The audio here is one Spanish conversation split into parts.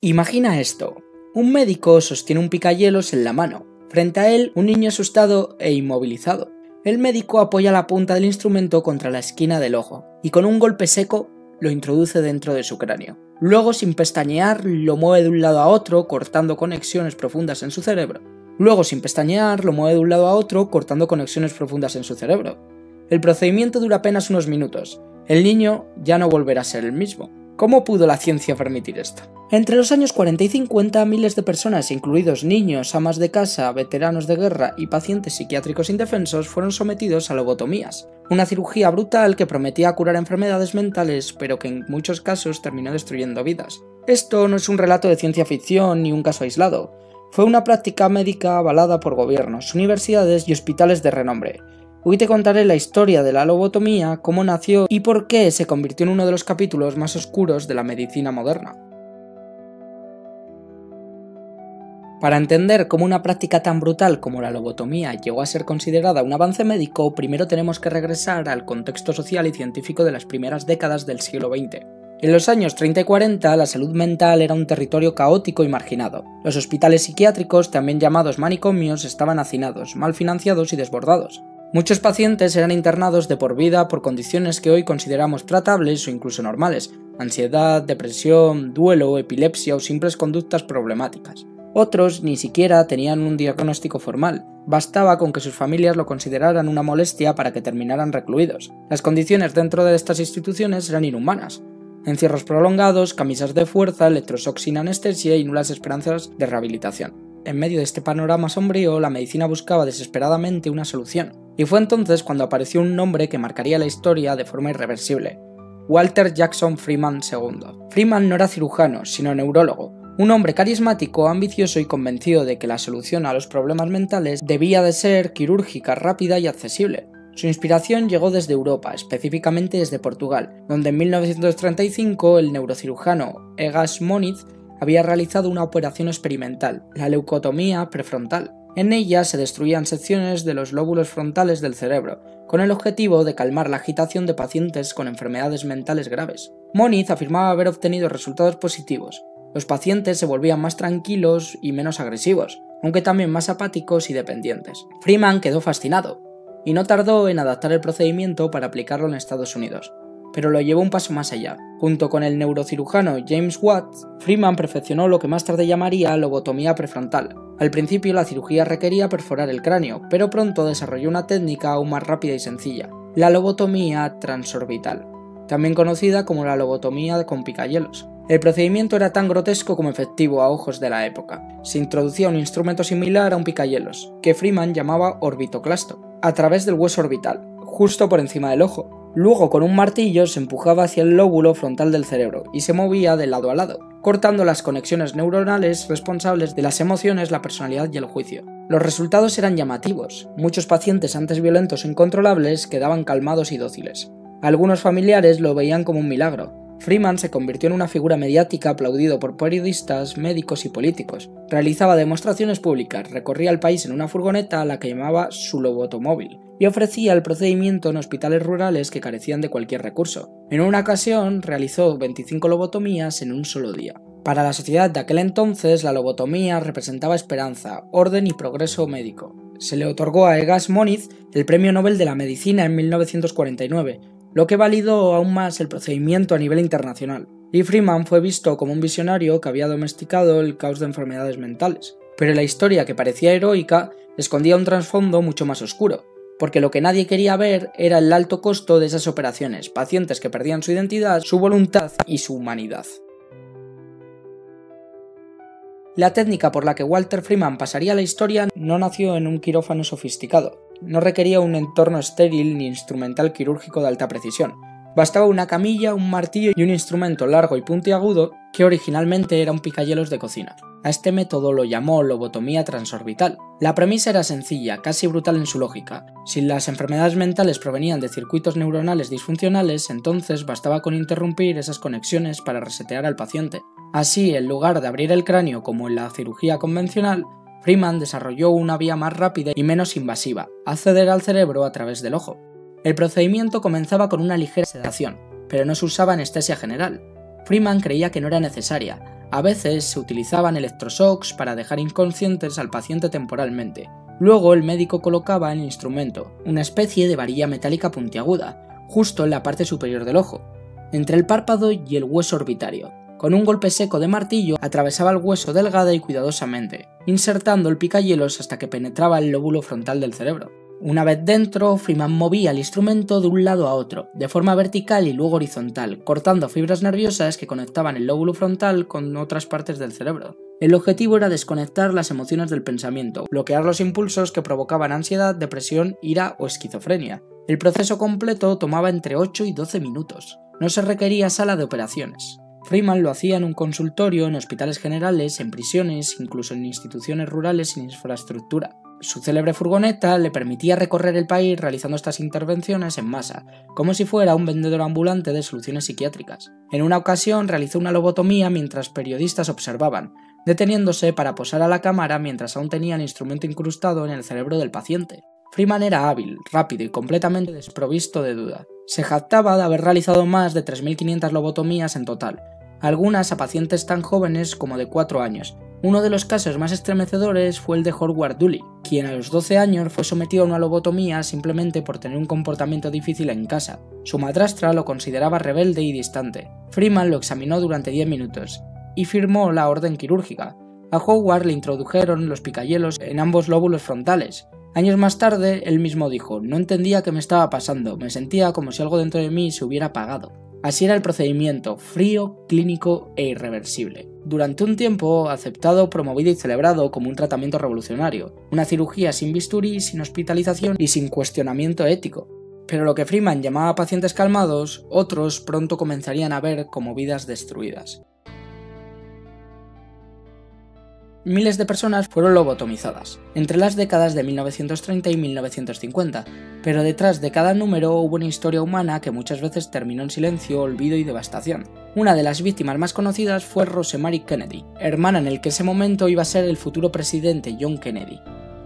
Imagina esto. Un médico sostiene un picahielos en la mano. Frente a él, un niño asustado e inmovilizado. El médico apoya la punta del instrumento contra la esquina del ojo y con un golpe seco lo introduce dentro de su cráneo. Luego, sin pestañear, lo mueve de un lado a otro, cortando conexiones profundas en su cerebro. Luego, sin pestañear, lo mueve de un lado a otro, cortando conexiones profundas en su cerebro. El procedimiento dura apenas unos minutos. El niño ya no volverá a ser el mismo. ¿Cómo pudo la ciencia permitir esto? Entre los años 40 y 50, miles de personas, incluidos niños, amas de casa, veteranos de guerra y pacientes psiquiátricos indefensos, fueron sometidos a lobotomías, una cirugía brutal que prometía curar enfermedades mentales, pero que en muchos casos terminó destruyendo vidas. Esto no es un relato de ciencia ficción ni un caso aislado. Fue una práctica médica avalada por gobiernos, universidades y hospitales de renombre. Hoy te contaré la historia de la lobotomía, cómo nació y por qué se convirtió en uno de los capítulos más oscuros de la medicina moderna. Para entender cómo una práctica tan brutal como la lobotomía llegó a ser considerada un avance médico, primero tenemos que regresar al contexto social y científico de las primeras décadas del siglo XX. En los años 30 y 40, la salud mental era un territorio caótico y marginado. Los hospitales psiquiátricos, también llamados manicomios, estaban hacinados, mal financiados y desbordados. Muchos pacientes eran internados de por vida por condiciones que hoy consideramos tratables o incluso normales: ansiedad, depresión, duelo, epilepsia o simples conductas problemáticas. Otros ni siquiera tenían un diagnóstico formal, bastaba con que sus familias lo consideraran una molestia para que terminaran recluidos. Las condiciones dentro de estas instituciones eran inhumanas: encierros prolongados, camisas de fuerza, electroshock sin anestesia y nulas esperanzas de rehabilitación. En medio de este panorama sombrío, la medicina buscaba desesperadamente una solución, y fue entonces cuando apareció un nombre que marcaría la historia de forma irreversible: Walter Jackson Freeman II. Freeman no era cirujano, sino neurólogo, un hombre carismático, ambicioso y convencido de que la solución a los problemas mentales debía de ser quirúrgica, rápida y accesible. Su inspiración llegó desde Europa, específicamente desde Portugal, donde en 1935 el neurocirujano Egas Moniz había realizado una operación experimental, la leucotomía prefrontal. En ella se destruían secciones de los lóbulos frontales del cerebro, con el objetivo de calmar la agitación de pacientes con enfermedades mentales graves. Moniz afirmaba haber obtenido resultados positivos. Los pacientes se volvían más tranquilos y menos agresivos, aunque también más apáticos y dependientes. Freeman quedó fascinado, y no tardó en adaptar el procedimiento para aplicarlo en Estados Unidos. Pero lo llevó un paso más allá. Junto con el neurocirujano James Watt, Freeman perfeccionó lo que más tarde llamaría lobotomía prefrontal. Al principio la cirugía requería perforar el cráneo, pero pronto desarrolló una técnica aún más rápida y sencilla: la lobotomía transorbital, también conocida como la lobotomía con picahielos. El procedimiento era tan grotesco como efectivo a ojos de la época. Se introducía un instrumento similar a un picahielos, que Freeman llamaba orbitoclasto, a través del hueso orbital, justo por encima del ojo. Luego, con un martillo se empujaba hacia el lóbulo frontal del cerebro y se movía de lado a lado, cortando las conexiones neuronales responsables de las emociones, la personalidad y el juicio. Los resultados eran llamativos. Muchos pacientes antes violentos e incontrolables quedaban calmados y dóciles. Algunos familiares lo veían como un milagro. Freeman se convirtió en una figura mediática aplaudido por periodistas, médicos y políticos. Realizaba demostraciones públicas, recorría el país en una furgoneta a la que llamaba su lobotomóvil, y ofrecía el procedimiento en hospitales rurales que carecían de cualquier recurso. En una ocasión realizó 25 lobotomías en un solo día. Para la sociedad de aquel entonces, la lobotomía representaba esperanza, orden y progreso médico. Se le otorgó a Egas Moniz el Premio Nobel de la Medicina en 1949, lo que validó aún más el procedimiento a nivel internacional. Y Freeman fue visto como un visionario que había domesticado el caos de enfermedades mentales. Pero la historia, que parecía heroica, escondía un trasfondo mucho más oscuro, porque lo que nadie quería ver era el alto costo de esas operaciones: pacientes que perdían su identidad, su voluntad y su humanidad. La técnica por la que Walter Freeman pasaría a la historia no nació en un quirófano sofisticado. No requería un entorno estéril ni instrumental quirúrgico de alta precisión. Bastaba una camilla, un martillo y un instrumento largo y puntiagudo que originalmente era un picahielos de cocina. A este método lo llamó lobotomía transorbital. La premisa era sencilla, casi brutal en su lógica. Si las enfermedades mentales provenían de circuitos neuronales disfuncionales, entonces bastaba con interrumpir esas conexiones para resetear al paciente. Así, en lugar de abrir el cráneo como en la cirugía convencional, Freeman desarrolló una vía más rápida y menos invasiva: acceder al cerebro a través del ojo. El procedimiento comenzaba con una ligera sedación, pero no se usaba anestesia general. Freeman creía que no era necesaria. A veces se utilizaban electroshocks para dejar inconscientes al paciente temporalmente. Luego el médico colocaba el instrumento, una especie de varilla metálica puntiaguda, justo en la parte superior del ojo, entre el párpado y el hueso orbitario. Con un golpe seco de martillo atravesaba el hueso delgada y cuidadosamente, insertando el picahielos hasta que penetraba el lóbulo frontal del cerebro. Una vez dentro, Freeman movía el instrumento de un lado a otro, de forma vertical y luego horizontal, cortando fibras nerviosas que conectaban el lóbulo frontal con otras partes del cerebro. El objetivo era desconectar las emociones del pensamiento, bloquear los impulsos que provocaban ansiedad, depresión, ira o esquizofrenia. El proceso completo tomaba entre 8 y 12 minutos. No se requería sala de operaciones. Freeman lo hacía en un consultorio, en hospitales generales, en prisiones, incluso en instituciones rurales sin infraestructura. Su célebre furgoneta le permitía recorrer el país realizando estas intervenciones en masa, como si fuera un vendedor ambulante de soluciones psiquiátricas. En una ocasión realizó una lobotomía mientras periodistas observaban, deteniéndose para posar a la cámara mientras aún tenía el instrumento incrustado en el cerebro del paciente. Freeman era hábil, rápido y completamente desprovisto de duda. Se jactaba de haber realizado más de 3.500 lobotomías en total, algunas a pacientes tan jóvenes como de 4 años. Uno de los casos más estremecedores fue el de Howard Dooley, quien a los 12 años fue sometido a una lobotomía simplemente por tener un comportamiento difícil en casa. Su madrastra lo consideraba rebelde y distante. Freeman lo examinó durante 10 minutos y firmó la orden quirúrgica. A Howard le introdujeron los picahielos en ambos lóbulos frontales. Años más tarde, él mismo dijo: "No entendía qué me estaba pasando, me sentía como si algo dentro de mí se hubiera apagado". Así era el procedimiento, frío, clínico e irreversible. Durante un tiempo, aceptado, promovido y celebrado como un tratamiento revolucionario, una cirugía sin bisturí, sin hospitalización y sin cuestionamiento ético. Pero lo que Freeman llamaba pacientes calmados, otros pronto comenzarían a ver como vidas destruidas. Miles de personas fueron lobotomizadas, entre las décadas de 1930 y 1950, pero detrás de cada número hubo una historia humana que muchas veces terminó en silencio, olvido y devastación. Una de las víctimas más conocidas fue Rosemary Kennedy, hermana en el que ese momento iba a ser el futuro presidente John Kennedy.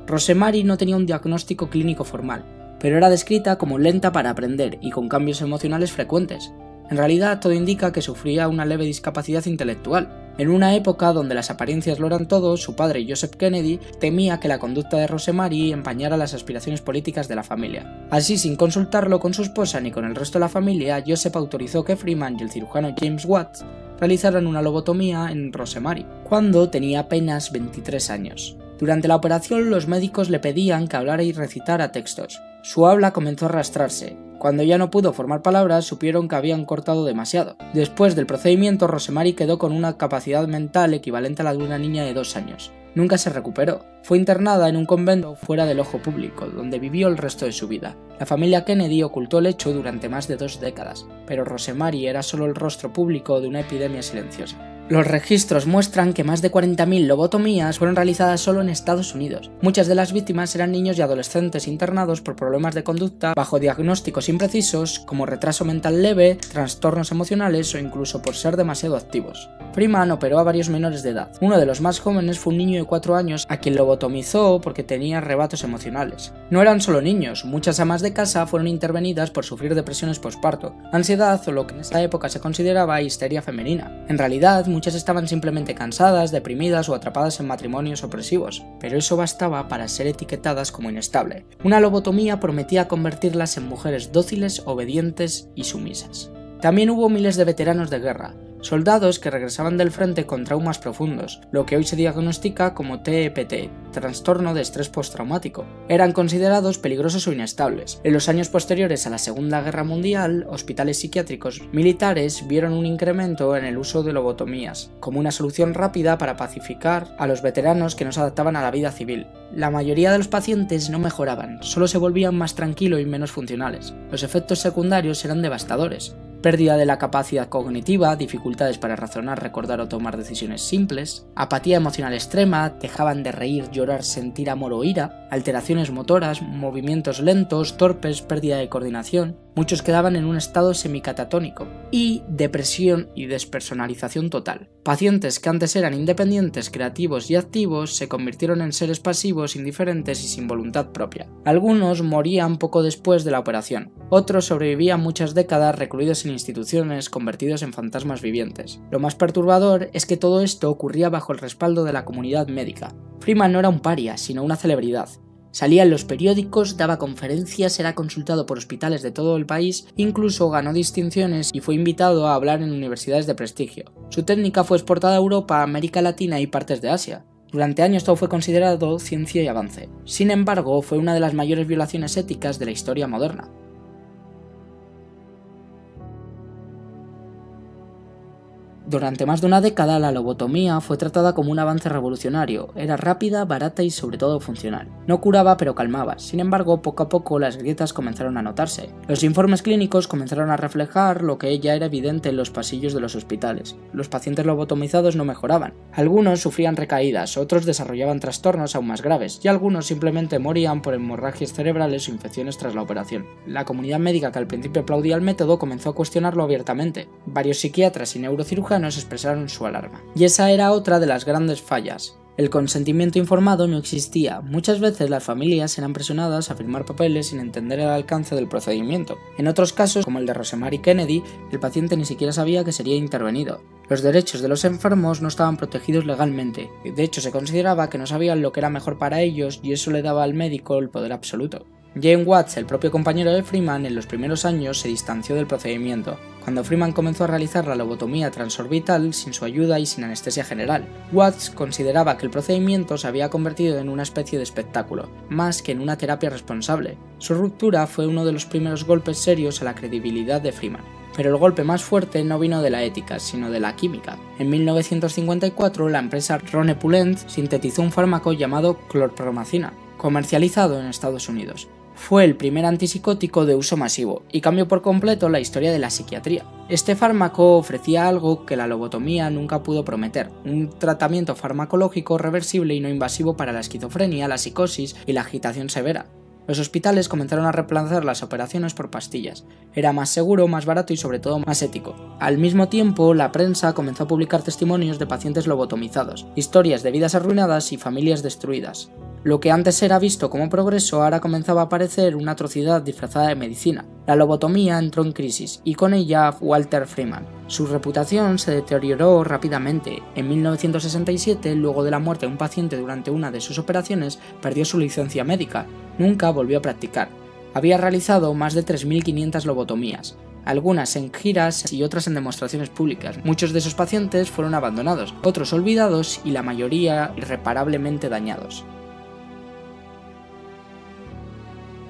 Rosemary no tenía un diagnóstico clínico formal, pero era descrita como lenta para aprender y con cambios emocionales frecuentes. En realidad, todo indica que sufría una leve discapacidad intelectual. En una época donde las apariencias lo eran todo, su padre, Joseph Kennedy, temía que la conducta de Rosemary empañara las aspiraciones políticas de la familia. Así, sin consultarlo con su esposa ni con el resto de la familia, Joseph autorizó que Freeman y el cirujano James Watts realizaran una lobotomía en Rosemary, cuando tenía apenas 23 años. Durante la operación, los médicos le pedían que hablara y recitara textos. Su habla comenzó a arrastrarse. Cuando ya no pudo formar palabras, supieron que habían cortado demasiado. Después del procedimiento, Rosemary quedó con una capacidad mental equivalente a la de una niña de 2 años. Nunca se recuperó. Fue internada en un convento fuera del ojo público, donde vivió el resto de su vida. La familia Kennedy ocultó el hecho durante más de 2 décadas, pero Rosemary era solo el rostro público de una epidemia silenciosa. Los registros muestran que más de 40.000 lobotomías fueron realizadas solo en Estados Unidos. Muchas de las víctimas eran niños y adolescentes internados por problemas de conducta bajo diagnósticos imprecisos como retraso mental leve, trastornos emocionales o incluso por ser demasiado activos. Freeman operó a varios menores de edad. Uno de los más jóvenes fue un niño de 4 años a quien lobotomizó porque tenía arrebatos emocionales. No eran solo niños, muchas amas de casa fueron intervenidas por sufrir depresiones posparto, ansiedad o lo que en esa época se consideraba histeria femenina. En realidad, muchas estaban simplemente cansadas, deprimidas o atrapadas en matrimonios opresivos, pero eso bastaba para ser etiquetadas como inestable. Una lobotomía prometía convertirlas en mujeres dóciles, obedientes y sumisas. También hubo miles de veteranos de guerra, soldados que regresaban del frente con traumas profundos, lo que hoy se diagnostica como TEPT, trastorno de estrés postraumático. Eran considerados peligrosos o inestables. En los años posteriores a la Segunda Guerra Mundial, hospitales psiquiátricos militares vieron un incremento en el uso de lobotomías, como una solución rápida para pacificar a los veteranos que no se adaptaban a la vida civil. La mayoría de los pacientes no mejoraban, solo se volvían más tranquilos y menos funcionales. Los efectos secundarios eran devastadores. Pérdida de la capacidad cognitiva, dificultades para razonar, recordar o tomar decisiones simples, apatía emocional extrema, dejaban de reír, llorar, sentir amor o ira, alteraciones motoras, movimientos lentos, torpes, pérdida de coordinación. Muchos quedaban en un estado semicatatónico y depresión y despersonalización total. Pacientes que antes eran independientes, creativos y activos se convirtieron en seres pasivos, indiferentes y sin voluntad propia. Algunos morían poco después de la operación, otros sobrevivían muchas décadas recluidos en instituciones, convertidos en fantasmas vivientes. Lo más perturbador es que todo esto ocurría bajo el respaldo de la comunidad médica. Freeman no era un paria, sino una celebridad. Salía en los periódicos, daba conferencias, era consultado por hospitales de todo el país, incluso ganó distinciones y fue invitado a hablar en universidades de prestigio. Su técnica fue exportada a Europa, América Latina y partes de Asia. Durante años todo fue considerado ciencia y avance. Sin embargo, fue una de las mayores violaciones éticas de la historia moderna. Durante más de una década, la lobotomía fue tratada como un avance revolucionario. Era rápida, barata y sobre todo funcional. No curaba, pero calmaba. Sin embargo, poco a poco las grietas comenzaron a notarse. Los informes clínicos comenzaron a reflejar lo que ya era evidente en los pasillos de los hospitales. Los pacientes lobotomizados no mejoraban. Algunos sufrían recaídas, otros desarrollaban trastornos aún más graves, y algunos simplemente morían por hemorragias cerebrales o infecciones tras la operación. La comunidad médica, que al principio aplaudía el método, comenzó a cuestionarlo abiertamente. Varios psiquiatras y neurocirujanos expresaron su alarma. Y esa era otra de las grandes fallas. El consentimiento informado no existía. Muchas veces las familias eran presionadas a firmar papeles sin entender el alcance del procedimiento. En otros casos, como el de Rosemary Kennedy, el paciente ni siquiera sabía que sería intervenido. Los derechos de los enfermos no estaban protegidos legalmente. De hecho, se consideraba que no sabían lo que era mejor para ellos y eso le daba al médico el poder absoluto. James Watts, el propio compañero de Freeman, en los primeros años se distanció del procedimiento. Cuando Freeman comenzó a realizar la lobotomía transorbital sin su ayuda y sin anestesia general, Watts consideraba que el procedimiento se había convertido en una especie de espectáculo, más que en una terapia responsable. Su ruptura fue uno de los primeros golpes serios a la credibilidad de Freeman. Pero el golpe más fuerte no vino de la ética, sino de la química. En 1954, la empresa Rhone-Poulenc sintetizó un fármaco llamado clorpromazina, comercializado en Estados Unidos. Fue el primer antipsicótico de uso masivo y cambió por completo la historia de la psiquiatría. Este fármaco ofrecía algo que la lobotomía nunca pudo prometer, un tratamiento farmacológico reversible y no invasivo para la esquizofrenia, la psicosis y la agitación severa. Los hospitales comenzaron a reemplazar las operaciones por pastillas. Era más seguro, más barato y sobre todo más ético. Al mismo tiempo, la prensa comenzó a publicar testimonios de pacientes lobotomizados, historias de vidas arruinadas y familias destruidas. Lo que antes era visto como progreso ahora comenzaba a parecer una atrocidad disfrazada de medicina. La lobotomía entró en crisis y con ella Walter Freeman. Su reputación se deterioró rápidamente. En 1967, luego de la muerte de un paciente durante una de sus operaciones, perdió su licencia médica. Nunca volvió a practicar. Había realizado más de 3.500 lobotomías, algunas en giras y otras en demostraciones públicas. Muchos de esos pacientes fueron abandonados, otros olvidados y la mayoría irreparablemente dañados.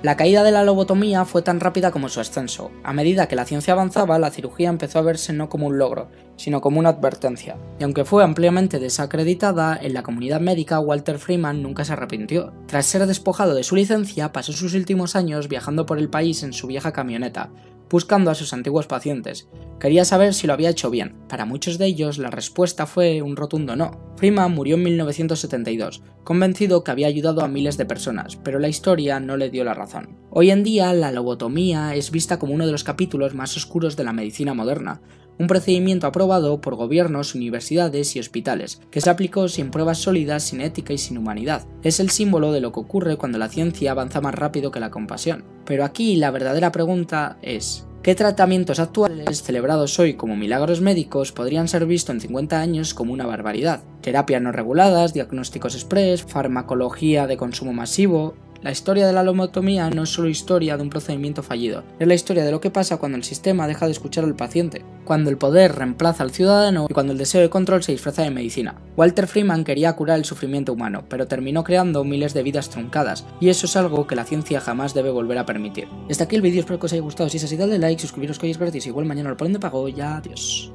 La caída de la lobotomía fue tan rápida como su ascenso. A medida que la ciencia avanzaba, la cirugía empezó a verse no como un logro, sino como una advertencia. Y aunque fue ampliamente desacreditada, en la comunidad médica Walter Freeman nunca se arrepintió. Tras ser despojado de su licencia, pasó sus últimos años viajando por el país en su vieja camioneta, buscando a sus antiguos pacientes. Quería saber si lo había hecho bien. Para muchos de ellos, la respuesta fue un rotundo no. Freeman murió en 1972, convencido que había ayudado a miles de personas, pero la historia no le dio la razón. Hoy en día, la lobotomía es vista como uno de los capítulos más oscuros de la medicina moderna, un procedimiento aprobado por gobiernos, universidades y hospitales, que se aplicó sin pruebas sólidas, sin ética y sin humanidad. Es el símbolo de lo que ocurre cuando la ciencia avanza más rápido que la compasión. Pero aquí la verdadera pregunta es: ¿qué tratamientos actuales, celebrados hoy como milagros médicos, podrían ser vistos en 50 años como una barbaridad? Terapias no reguladas, diagnósticos express, farmacología de consumo masivo. La historia de la lobotomía no es solo historia de un procedimiento fallido, es la historia de lo que pasa cuando el sistema deja de escuchar al paciente, cuando el poder reemplaza al ciudadano y cuando el deseo de control se disfraza de medicina. Walter Freeman quería curar el sufrimiento humano, pero terminó creando miles de vidas truncadas, y eso es algo que la ciencia jamás debe volver a permitir. Hasta aquí el vídeo, espero que os haya gustado. Si es así, dadle like, suscribiros que hoy es gratis, igual mañana lo ponen de pago y adiós.